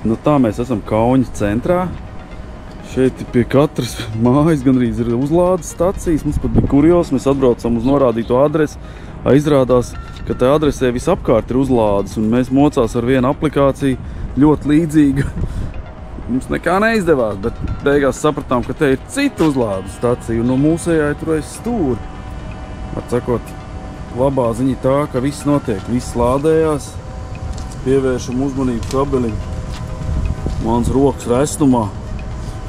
Nu tā mēs esam Kauņas centrā. Šeit pie katras mājas gandrīz ir uzlādes stacijas. Mums pat bija kurjos, mēs atbraucam uz norādīto adresi. Izrādās, ka tā adresē visapkārt ir uzlādes, un mēs mocās ar vienu aplikāciju ļoti līdzīgu. Mums nekā neizdevās, bet beigās sapratām, ka te ir cita uzlādes stacija, un no mūsējai tur aiz stūri. Var sakot, labā ziņa tā, ka viss notiek, viss lādējās. Pievēršam uzmanību kabelim. Mans rokas restumā.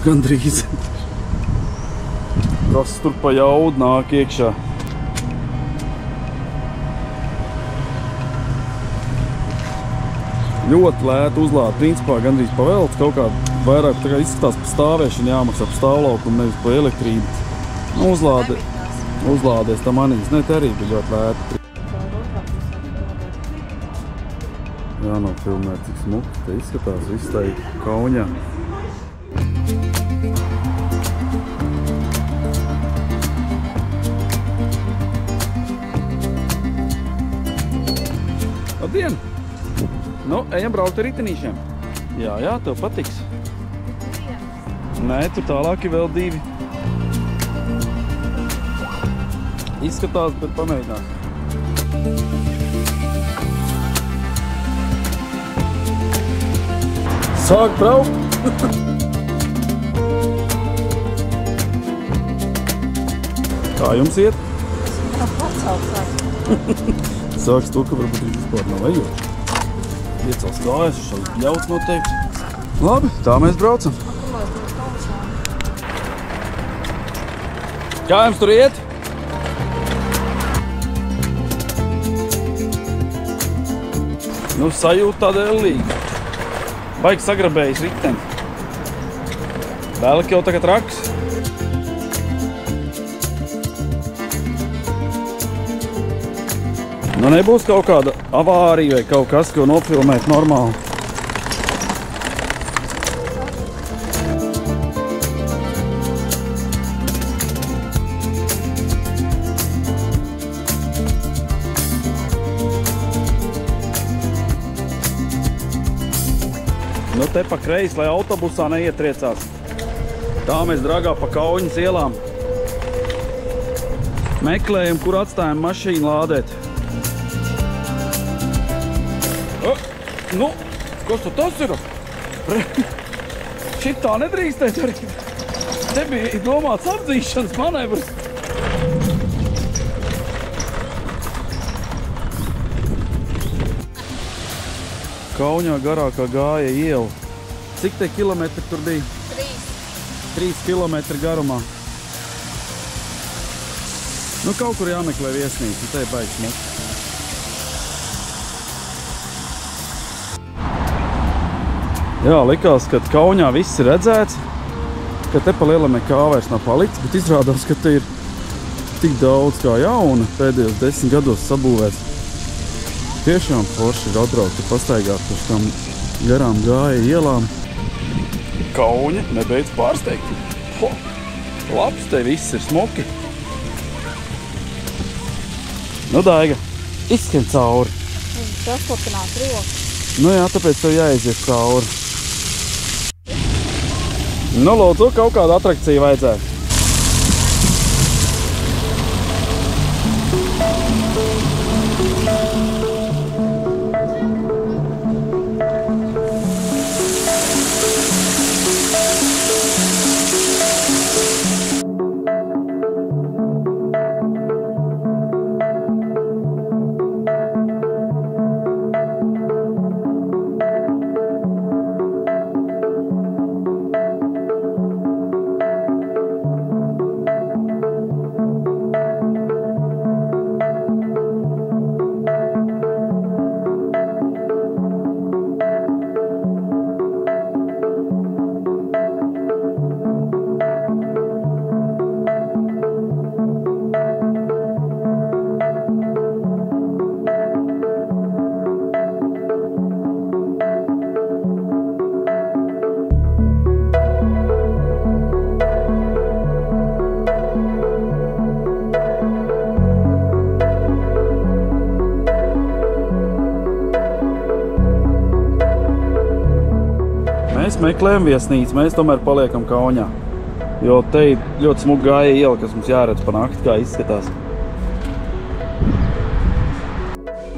Gandrīz. Kas tur pa jaudu nāk iekšā. Ļoti lēta uzlāde. Principā gandrīz pa velti kaut kā vairāk tā kā izskatās pa stāvēšanu jāmaksā pa stāvlaukumu, nevis pa elektrību. Nu, uzlādēs tam manīs. Ne, te arī bija ļoti lēta. Jānofilmē, cik smuki te izskatās viss tai Kauņā. Labdien! Nu, ejam braukt ar ritenīšiem. Jā, tev patiks. Nē, tur tālāk ir vēl 2. Izskatās, bet pamēģinās. Sāk braukt! Kā jums iet? Sāks to, ka varbūt viņš vispār nav ejot. Iecels kājas, šāds bļauts noteikti. Labi, tā mēs braucam. Kā jums tur iet? Nu, sajūta tāda ellīga. Baigi sagrabējis riteni. Vēlāk jau tagad raks. Nu, nebūs kaut kāda avārija vai kaut kas, ko nofilmēt normāli. Nu, te pa kreisi, lai autobusā neietriecās. Tā mēs dragā pa Kauņas ielām. Meklējam, kur atstājam mašīnu lādēt. Nu, kas tas ir? Šitā nedrīkstēt arī. Te bija domāts apdzīšanas manevrs. Kauņā garākā gāja iela. Cik te kilometri tur bija? 3 kilometri garumā. Nu, kaut kur jāmeklē viesnīca, te baigs mums. Jā, likās, ka Kauņā viss ir redzēts, ka te pa lielam nekā vairs nav palicis, bet izrādās, ka te ir tik daudz kā jauna pēdējos 10 gados sabūvēts. Tiešām forši ir atbraukt un pastaigāt uz tam garām gāja ielām. Kauņa nebeidz pārsteigt. Labs, te viss ir smuki. Nu, Daiga, izskrien cauri. Saslapināt rokas. Nu jā, tāpēc tev jāiziet cauri. Nu, lūdzu, kaut kādu atrakciju vajadzētu. meklējam viesnīcu, mēs tomēr paliekam Kauņā. Jo te ir ļoti smuka Gāja iela, kas mums jāredz pa nakti, kā izskatās.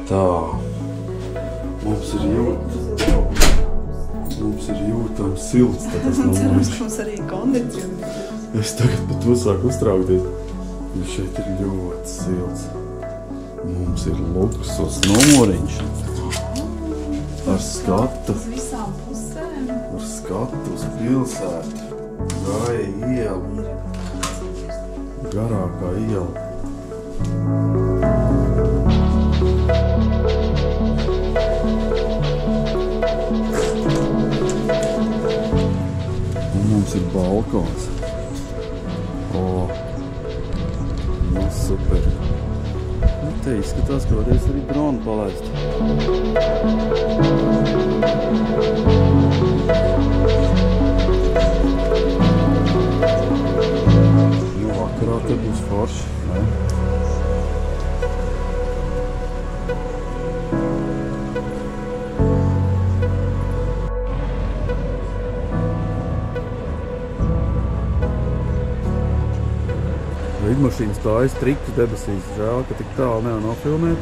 Tā. Mums ir jūtams silts, tad tas nav mums. Mums arī kondicionēs. Es tagad pat to sāku uztraukties. Jo šeit ir ļoti silts. Mums ir luksus numuriņš. Ar skatu. Uz visām pusēm. Ar skatu uz pilsētu. Gāja iela. Garākā iela. Un mums ir balkons. O, nu super. Nu, te izskatās, ka varēs arī dronu palaist. Nu, vakarā te būs forši, ne? Lidmašīna stājas strikti debesīs. Žēl, ka tik tālu nevar nofilmēt.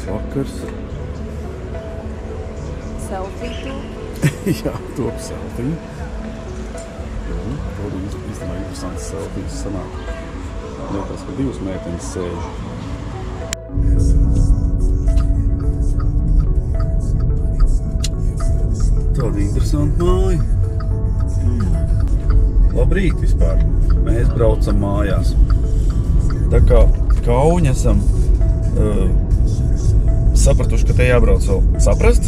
Vakars. Selfie tu? Jā, top selfie. Tur īstenībā interesants selfijas sanāk. Liekas, ka divas meitenes sēž. Tāda interesanta māja. Labrīt vispār. Mēs braucam mājās. Tā kā Kauņu esam sapratuši, ka te jābrauc vēl saprast.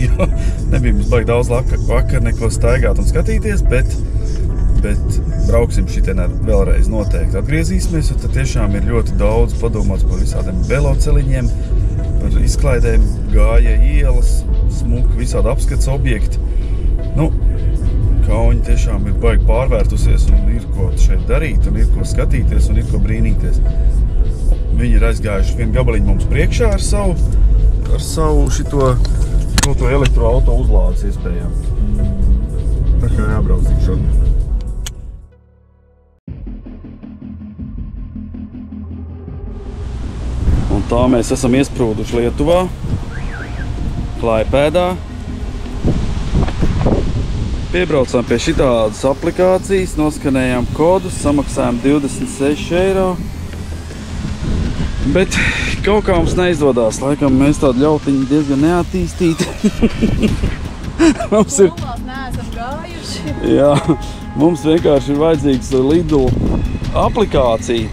Jo nebija mums baigi daudz vakar neko staigāt un skatīties, bet brauksim šitien vēlreiz noteikti atgriezīsimies, jo tad tiešām ir ļoti daudz padomāts par visādiem veloceliņiem, par izklaidēm, Gāja ielas, smuki, visādi apskats objekti. Nu, Kauņa tiešām ir baigi pārvērtusies un ir ko šeit darīt, un ir ko skatīties, un ir ko brīnīties. Viņi ir aizgājuši vienu gabaliņu mums priekšā ar savu šito elektroauto uzlādes iespējām. Tā kā jābrauc tik šodien. Un tā mēs esam iesprūduši Lietuvā, Klaipēdā. Piebraucām pie šitādas aplikācijas, noskanējām kodus, samaksājām 26 eiro. Bet kaut kā mums neizdodas. Laikam mēs tādu ļautiņu diezgan neattīstīti. Mums ir... neesam gājuši. Jā, mums vienkārši ir vajadzīgs Lidl aplikācija.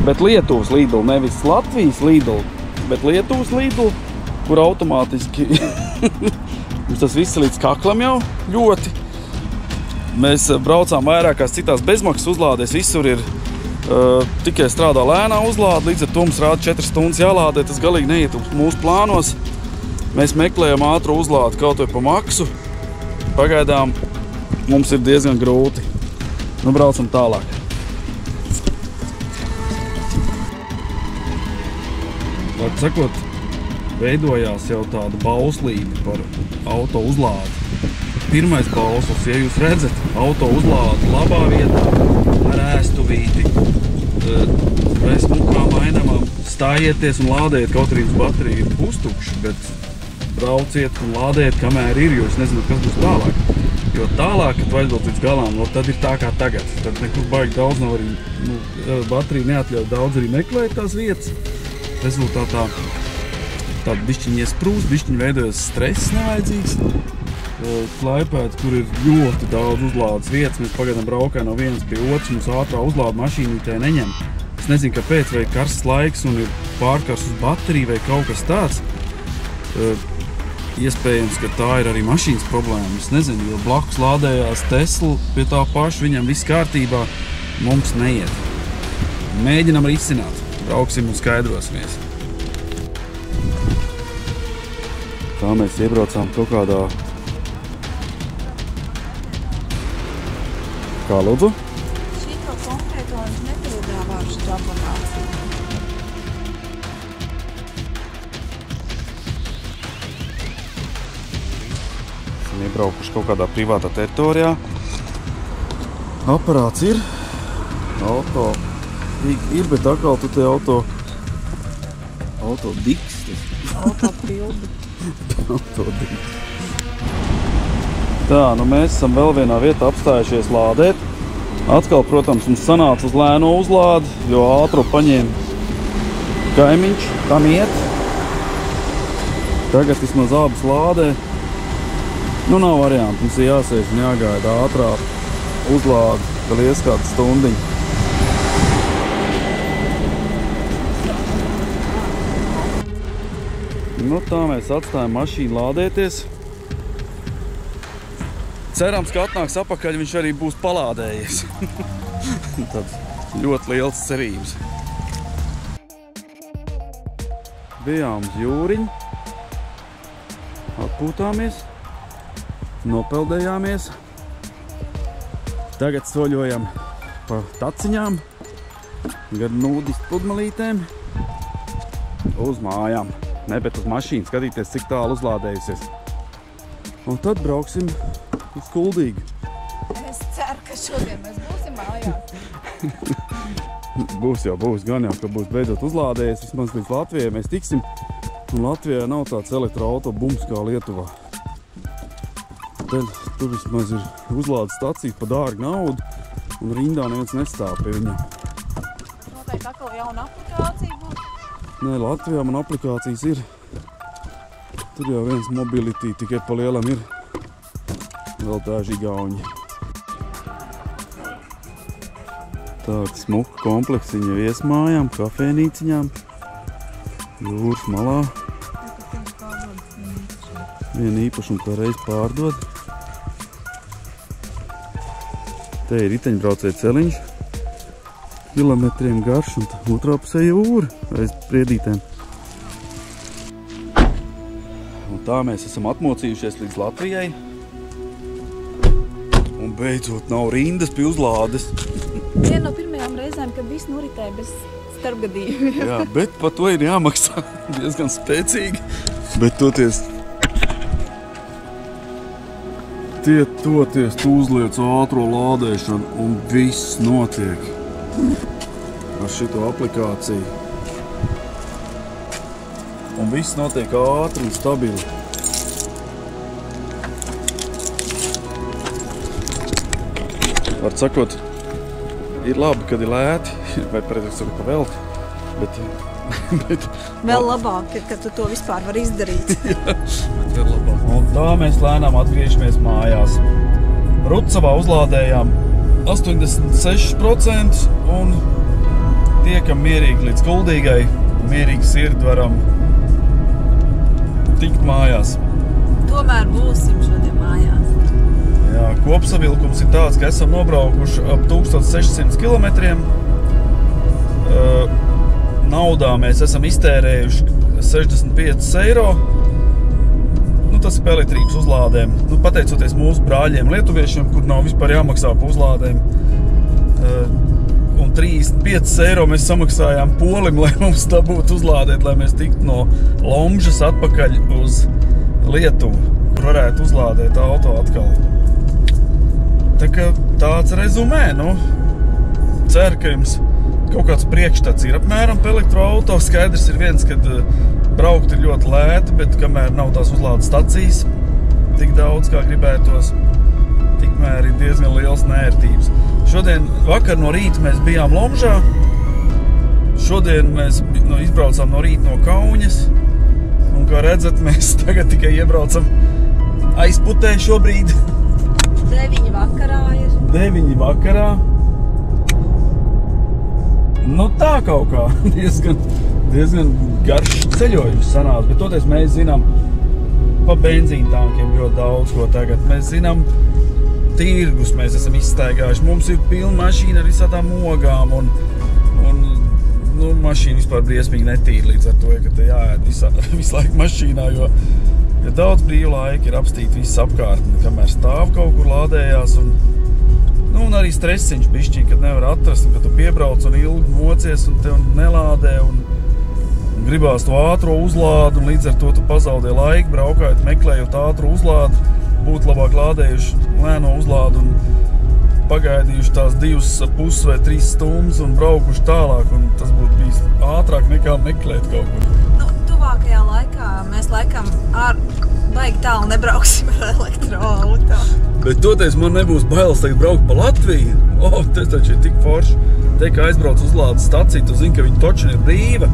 Bet Lietuvas Lidl, nevis Latvijas Lidl, bet Lietuvas Lidl, kur automātiski mums tas viss līdz kaklam jau ļoti. Mēs braucām vairākās citās bezmaksas uzlādēs, visur ir tikai strādā lēnā uzlāde, līdz ar to mums rāda 4 stundas jālādē, tas galīgi neietilpst mūsu plānos. Mēs meklējam ātru uzlādi kaut vai pa maksu. Pagaidām mums ir diezgan grūti. Nu, braucam tālāk. Var sakot, veidojās jau tāda bauslība par auto uzlādi. pirmais balslis, ja jūs redzat, auto uzlāda labā vietā ar ēstuvīti, bez mukām ainamām, stājieties un lādējiet, kaut arī uz bateriju ir pustukši, bet brauciet un lādējiet, kamēr ir, jo es nezinu, kas būs tālāk. Jo tālāk, kad aizbrauc līdz galām, tad ir tā kā tagad. Tad nekur baigi daudz nav arī, baterija neatļauj daudz arī meklēt tās vietas. Rezultātā tāda bišķiņa iesprūst, bišķiņa veidojas stress nevajadzīgs. Klaipēds, kur ir ļoti daudz uzlādes vietas, mēs pagaidām braukājam no vienas pie otras, mums ātrā uzlāda mašīnītē neņem. Es nezinu, kāpēc, vai karsts laiks un ir pārkars uz bateriju vai kaut kas tāds. Iespējams, ka tā ir arī mašīnas problēma, es nezinu, jo blakus lādējās Tesla pie tā paša, viņam viss kārtībā, mums neiet. Mēģinam risināt, brauksim un skaidrosimies. Tā mēs iebraucām kaut kādā... Kā lūdzu? Šito konkrēto viņš nepiedāvā šo aplikāciju. Esam iebraukuši kaut kādā privātā teritorijā. Aparāts ir. Auto ir, bet atkal tu te auto diks. Auto pildi. Auto diks. Tā, nu mēs esam vēl vienā vietā apstājušies lādēt. Atkal, protams, mums sanāca uz lēno uzlādi, jo ātro paņēma kaimiņš, tam iet. Tagad vismaz abas lādē. Nu, nav variantu, mums ir jāsēž un jāgaida ātrā uzlāde, vēl ies kādu stundiņu. Nu, tā mēs atstājam mašīnu lādēties. Cerams, ka atnāks apakaļ, viņš arī būs palādējies. Tad ļoti liels cerības. Bijām uz jūriņu, atpūtāmies, nopeldējāmies. Tagad soļojam pa taciņām, gar nūdistu pludmalītēm, uz mājām. Ne, bet uz mašīnu skatīties, cik tālu uzlādējusies. Un tad brauksim uz Kuldīgu. Es ceru, ka šodien mēs būsim mājās. Būs jau, gan jau, ka būs beidzot uzlādējies. Vismaz līdz Latvijai mēs tiksim. Un Latvijā nav tāds elektroauto bums kā Lietuvā. Tad tur vismaz ir uzlādes stacijas pa dārgu naudu. Un rindā neviens nestāv pie viņam. Noteikti atkal jauna aplikācija būs. Nē, Latvijā man aplikācijas ir. Tur jau viens mobility tikai pa lielam ir. Vēl daži igauņi. Tāda smuka kompleksiņa viesmājām, kafēnīciņām, jūras malā. Vienu īpašumu kā reiz pārdod. Te ir riteņbraucēja celiņš, kilometriem garš, un otrā pusē jūra aiz priedītēm. Un tā mēs esam atmocījušies līdz Latvijai. Un beidzot nav rindas pie uzlādes. Viena no pirmajām reizēm, kad viss noritēja bez starpgadījumiem. Jā, bet par to ir jāmaksā diezgan spēcīgi. Bet toties tu uzliec ātro lādēšanu un viss notiek ar šito aplikāciju. Un viss notiek ātri un stabili. Var sakot, ir labi, kad ir lēti, vai pareizāk sakot pa velti, bet Vēl labāk, kad tu to vispār var izdarīt. Jā, bet vēl labāk. Un tā mēs lēnām atgriežamies mājās. Rucavā uzlādējām 86% un tiekam mierīgi līdz Kuldīgai. Mierīgi sirdi varam tikt mājās. Tomēr būsim šodien mājās. Jā, kopsavilkums ir tāds, ka esam nobraukuši ap 1600 kilometriem. Naudā mēs esam iztērējuši 65 eiro. Nu, tas ir elektrības uzlādēm. Nu, pateicoties mūsu brāļiem lietuviešiem, kur nav vispār jāmaksā pa uzlādēm. Un 35 eiro mēs samaksājām polim, lai mums dabūtu uzlādēt, lai mēs tiktu no Lomžas atpakaļ uz Lietuvu. kur varētu uzlādēt auto atkal. Tā kā tāds rezumē, nu, ceru, ka jums kaut kāds priekšstats ir apmēram pa elektroauto. Skaidrs ir viens, kad braukt ir ļoti lēti, bet kamēr nav tās uzlādes stacijas tik daudz, kā gribētos, tikmēr ir diezgan liels nērtības. Šodien vakar no rīta mēs bijām Lomžā. Šodien mēs izbraucām no rīta no Kauņas. Un, kā redzat, mēs tagad tikai iebraucam aizputē šobrīd. 9 vakarā ir. 9 vakarā. Nu tā kaut kā diezgan garš ceļojums sanāca, bet toties mēs zinām pa benzīna tankiem ļoti daudz ko tagad. Mēs zinām tirgus, mēs esam izstaigājuši. Mums ir pilna mašīna ar visādām ogām un mašīna vispār briesmīgi netīra līdz ar to, ka te jāēd visu laiku mašīnā, jo daudz brīvu laika ir apstīt viss apkārtni, kamēr stāv kaut kur lādējās un arī stresiņš bišķiņ, kad nevar atrast, un kad tu piebrauc un ilgi mocies un tev nelādē un gribās to ātro uzlādu un līdz ar to tu pazaudē laiku, braukājot, meklējot ātru uzlādu, būtu labāk lādējuši lēno uzlādu un pagaidījuši tās 2,5 vai 3 stundas un braukuši tālāk, un tas būtu bijis ātrāk nekā meklēt kaut kur. Nu, tuvākajā laikā mēs laikam baigi tālu nebrauksim ar elektroauto. Bet toties man nebūs bailes tagad braukt pa Latviju. Tas taču ir tik forši. Te, ka aizbrauc uzlādes staciju, tu zini, ka viņa točina ir brīva,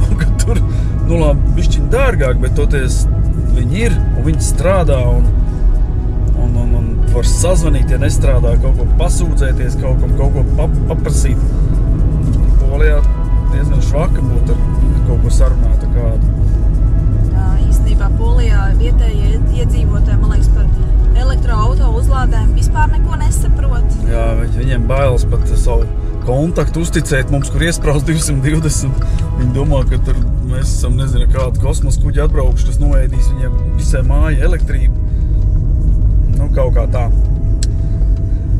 un ka tur, bišķiņ dārgāk, bet toties viņi ir, un viņi strādā, un var sazvanīt, ja nestrādā, kaut ko pasūdzēties, kaut ko paprasīt. Polijā diezgan švaka būt ar kaut ko sarunāta kādu. Jā, īstenībā Polijā vietējie iedzīvotāji, man liekas, par elektroauto uzlādēm vispār neko nesaprot. Jā, viņiem bailes pat savu kontaktu uzticēt mums, kur iespraust 220. Viņi domā, ka tur mēs esam, nezinu, kādu kosmosa kuģi atbraukšu, kas noēdīs viņiem visai māja elektrību. Nu, kaut kā tā.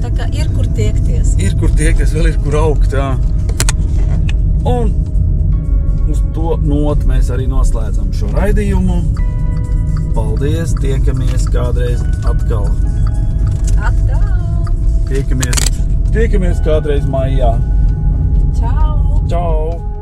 Tā kā ir kur tiekties. Ir kur tiekties, vēl ir kur augt, jā. Un uz to notu mēs arī noslēdzam šo raidījumu. Paldies, tiekamies kādreiz atkal. Atkal! Tiekamies kādreiz maijā. Čau! Čau!